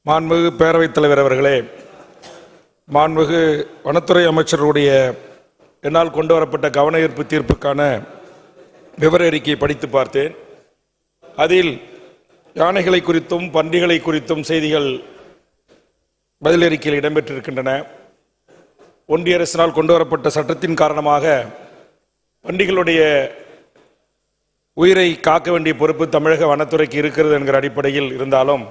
மாண்புமிகு பேரவைத் தலைவர் அவர்களே, மாண்புமிகு வனத்துறை அமைச்சருடைய என்னால் கொண்டு வரப்பட்ட கவன ஈர்ப்பு தீர்ப்புக்கான விவர அறிக்கையை படித்து பார்த்தேன். அதில் யானைகளை குறித்தும் பன்றிகளை குறித்தும் செய்திகள் பதிலறிக்கையில் இடம்பெற்றிருக்கின்றன. ஒன்றிய அரசினால் கொண்டு வரப்பட்ட சட்டத்தின் காரணமாக பன்றிகளுடைய உயிரை காக்க வேண்டிய பொறுப்பு தமிழக வனத்துறைக்கு இருக்கிறது என்கிற அடிப்படையில் இருந்தாலும்,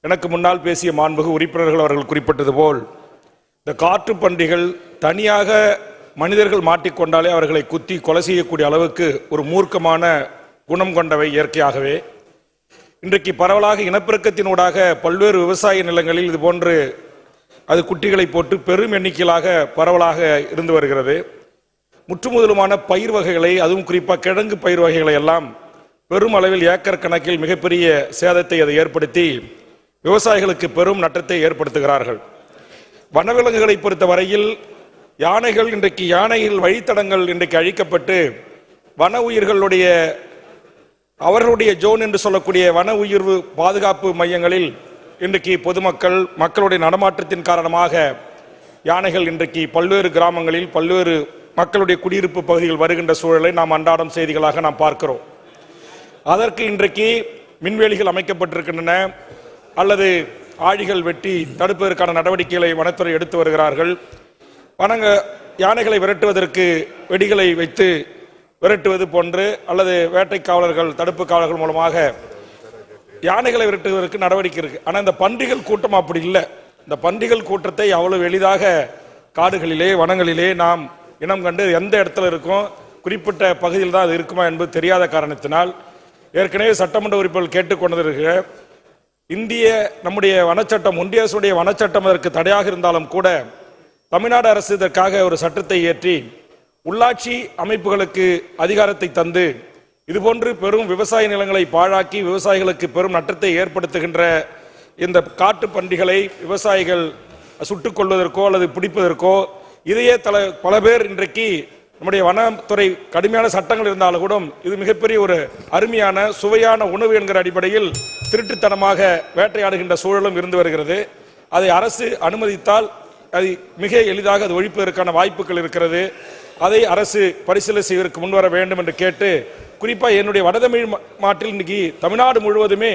எனக்கு முன்னால் பேசிய மாண்புமிகு உறுப்பினர்கள் அவர்கள் குறிப்பிட்டது போல், இந்த காற்று பன்றிகள் தனியாக மனிதர்கள் மாட்டிக்கொண்டாலே அவர்களை குத்தி கொலை செய்யக்கூடிய அளவுக்கு ஒரு மூர்க்கமான குணம் கொண்டவை இயற்கையாகவே. இன்றைக்கு பரவலாக இனப்பெருக்கத்தினூடாக பல்வேறு விவசாய நிலங்களில் இது போன்று அது குட்டிகளை போட்டு பெரும் எண்ணிக்கையிலாக பரவலாக இருந்து வருகிறது. முற்றுமுதலுமான பயிர் வகைகளை, அதுவும் குறிப்பாக கிழங்கு பயிர் வகைகளை எல்லாம் பெரும் அளவில் ஏக்கர் கணக்கில் மிகப்பெரிய சேதத்தை அதை ஏற்படுத்தி விவசாயிகளுக்கு பெரும் நட்டத்தை ஏற்படுத்துகிறார்கள். வனவிலங்குகளை பொறுத்த வரையில் யானைகள் இன்றைக்கு யானைகள் வழித்தடங்கள் இன்றைக்கு அழிக்கப்பட்டு வன உயிர்களுடைய அவர்களுடைய ஜோன் என்று சொல்லக்கூடிய வன உயிர் பாதுகாப்பு மையங்களில் இன்றைக்கு பொதுமக்கள் மக்களுடைய நடமாட்டத்தின் காரணமாக யானைகள் இன்றைக்கு பல்வேறு கிராமங்களில் பல்வேறு மக்களுடைய குடியிருப்பு பகுதிகள் வருகின்ற சூழலை நாம் அன்றாடம் செய்திகளாக நாம் பார்க்கிறோம். அதற்கு இன்றைக்கு மின்வேலிகள் அமைக்கப்பட்டிருக்கின்றன, அல்லது ஆழிகள் வெட்டி தடுப்பதற்கான நடவடிக்கைகளை வனத்துறை எடுத்து வருகிறார்கள். யானைகளை விரட்டுவதற்கு வெடிகளை வைத்து விரட்டுவது போன்று, அல்லது வேட்டை காவலர்கள் தடுப்பு காவலர்கள் மூலமாக யானைகளை விரட்டுவதற்கு நடவடிக்கை இருக்கு. ஆனால் இந்த பன்றிகள் கூட்டம் அப்படி இல்லை. இந்த பன்றிகள் கூட்டத்தை அவ்வளவு எளிதாக காடுகளிலே வனங்களிலே நாம் இனம் கண்டு எந்த இடத்துல இருக்கும், குறிப்பிட்ட பகுதியில் தான் அது இருக்குமா என்பது தெரியாத காரணத்தினால் ஏற்கனவே சட்டமன்ற உறுப்பினர்கள் கேட்டுக்கொண்டிருக்கிற இந்திய நம்முடைய வனச்சட்டம், ஒன்றிய அரசுடைய வனச்சட்டம் அதற்கு தடையாக இருந்தாலும் கூட தமிழ்நாடு அரசு இதற்காக ஒரு சட்டத்தை இயற்றி உள்ளாட்சி அமைப்புகளுக்கு அதிகாரத்தை தந்து இதுபோன்று பெரும் விவசாய நிலங்களை பாழாக்கி விவசாயிகளுக்கு பெரும் நட்டத்தை ஏற்படுத்துகின்ற இந்த காட்டு பன்றிகளை விவசாயிகள் சுட்டுக் கொள்வதற்கோ அல்லது பிடிப்பதற்கோ இதையே பல பேர் இன்றைக்கு நம்முடைய வனத்துறை கடுமையான சட்டங்கள் இருந்தாலும் கூட இது மிகப்பெரிய ஒரு அருமையான சுவையான உணவு என்கிற அடிப்படையில் திருட்டுத்தனமாக வேட்டையாடுகின்ற சூழலும் இருந்து வருகிறது. அதை அரசு அனுமதித்தால் அது மிக எளிதாக அது ஒழிப்பதற்கான வாய்ப்புகள் இருக்கிறது. அதை அரசு பரிசீலனை செய்வதற்கு முன்வர வேண்டும் என்று கேட்டு, குறிப்பாக என்னுடைய வடதமிழ் மாட்டில் இன்னைக்கு தமிழ்நாடு முழுவதுமே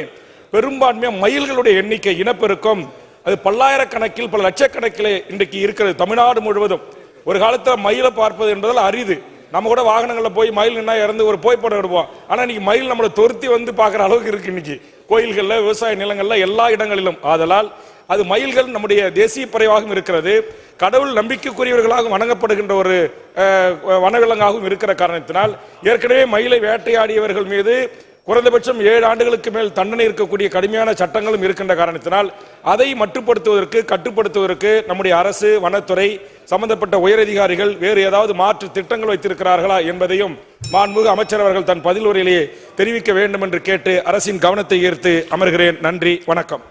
பெரும்பான்மையாக மயில்களுடைய எண்ணிக்கை இனப்பெருக்கம் அது பல்லாயிரக்கணக்கில் பல லட்சக்கணக்கிலே இன்றைக்கு இருக்கிறது தமிழ்நாடு முழுவதும். ஒரு காலத்தில் மயிலை பார்ப்பது என்பதால் அரிது. நம்ம கூட வாகனங்களில் போய் மயில் நின்னா இறந்து ஒரு புகைப்படம் எடுப்போம். ஆனால் இன்னைக்கு மயில் நம்மளை துரத்தி வந்து பார்க்குற அளவுக்கு இருக்கு இன்னைக்கு கோயில்களில், விவசாய நிலங்களில், எல்லா இடங்களிலும். ஆதலால் அது மயில்கள் நம்முடைய தேசிய பறவையாகவும் இருக்கிறது, கடவுள் நம்பிக்கைக்குரியவர்களாக வணங்கப்படுகின்ற ஒரு வனவிலங்காகவும் இருக்கிற காரணத்தினால் ஏற்கனவே மயிலை வேட்டையாடியவர்கள் மீது குறைந்தபட்சம் 7 ஆண்டுகளுக்கு மேல் தண்டனை இருக்கக்கூடிய கடுமையான சட்டங்களும் இருக்கின்ற காரணத்தினால் அதை மட்டுப்படுத்துவதற்கு கட்டுப்படுத்துவதற்கு நம்முடைய அரசு, வனத்துறை, சம்பந்தப்பட்ட உயரதிகாரிகள் வேறு ஏதாவது மாற்று திட்டங்கள் வைத்திருக்கிறார்களா என்பதையும் மாண்புமிகு அமைச்சர் அவர்கள் தன் பதில் உரையிலேயே தெரிவிக்க வேண்டும் என்று கேட்டு அரசின் கவனத்தை ஈர்த்து அமர்கிறேன். நன்றி, வணக்கம்.